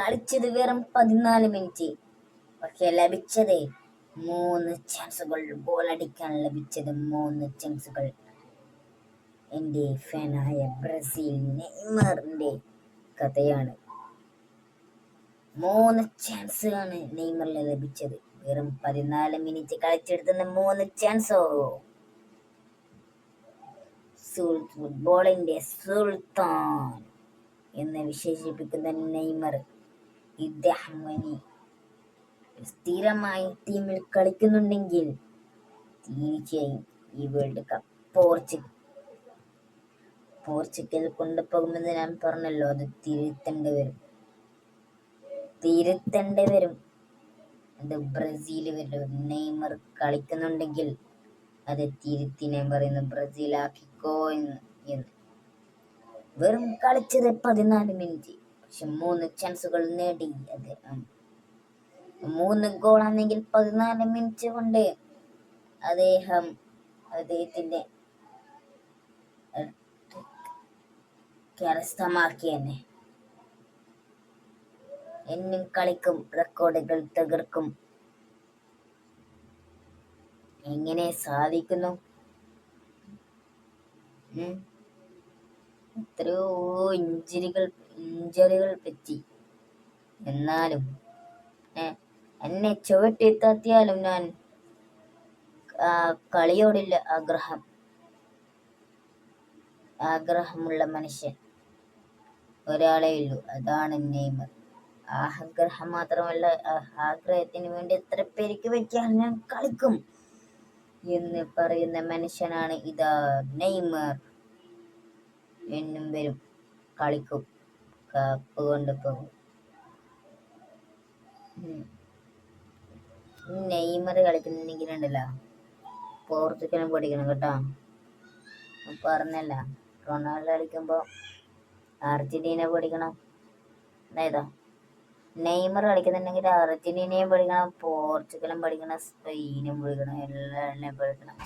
കളിച്ചത് വെറും 14 മിനിറ്റ്, പക്ഷെ ലഭിച്ചത് 3 ചാൻസുകൾ. ഗോളടിക്കാൻ ലഭിച്ചത് 3 ചാൻസുകൾ. എൻ്റെ ഫാനായ ബ്രസീൽ നെയ്മറിന്റെ കഥയാണ്. 3 ചാൻസാണ് നെയ്മറിന് ലഭിച്ചത്. വെറും 14 മിനിറ്റ് കളിച്ചെടുത്തുന്ന 3 ചാൻസോ. ഫുട്ബോളിന്റെ സുൽത്താൻ എന്ന് വിശേഷിപ്പിക്കുന്ന നെയ്മർ, ഇദ്ദേഹം ഇനി സ്ഥിരമായി ടീമിൽ കളിക്കുന്നുണ്ടെങ്കിൽ തീർച്ചയായും ഈ വേൾഡ് കപ്പ് പോർച്ചുഗൽ കൊണ്ടുപോകുമെന്ന് ഞാൻ പറഞ്ഞല്ലോ. അത് തിരുത്തേണ്ടി വരും. അത് ബ്രസീൽ വരും. നെയ്മർ കളിക്കുന്നുണ്ടെങ്കിൽ അത് തിരുത്തി ഞാൻ പറയുന്നു, ബ്രസീലാക്കിക്കോ എന്ന്. വെറും കളിച്ചത് 14 മിനിറ്റ്, പക്ഷെ 3 ചാൻസുകൾ നേടി. അത് 3 ഗോളാണെങ്കിൽ 14 മിനിറ്റ് കൊണ്ട് അദ്ദേഹത്തിന്റെ കരസ്ഥമാക്കിയെന്നെ. എന്നും കളിക്കും, റെക്കോർഡുകൾ തകർക്കും. എങ്ങനെ സാധിക്കുന്നു? എത്രയോ ഇഞ്ചറികൾ പറ്റി, എന്നാലും എന്നെ ചുവട്ടിത്താത്തിയാലും ഞാൻ കളിയോടില്ല ആഗ്രഹമുള്ള മനുഷ്യൻ ഒരാളേ ഉള്ളൂ, അതാണ് നെയ്മർ. ആഗ്രഹം മാത്രമല്ല, ആഗ്രഹത്തിന് വേണ്ടി എത്ര പേർക്ക് വെക്കാൻ ഞാൻ കളിക്കും എന്ന് പറയുന്ന മനുഷ്യനാണ് ഇതാ നെയ്മർ. എന്നും വരും, കളിക്കും, കപ്പ് കൊണ്ടുപോകും. നെയ്മർ കളിക്കുന്നുണ്ടെങ്കിലുണ്ടല്ലോ, പോർച്ചുഗലും പഠിക്കണം കേട്ടോ. പറഞ്ഞല്ല, റൊണാൾഡോ കളിക്കുമ്പോ അർജന്റീന പഠിക്കണം. അതായതാ നെയ്മർ കളിക്കുന്നുണ്ടെങ്കിൽ അർജന്റീനയും പഠിക്കണം, പോർച്ചുഗലും പഠിക്കണം, സ്പെയിനും പഠിക്കണം, എല്ലാം പഠിക്കണം.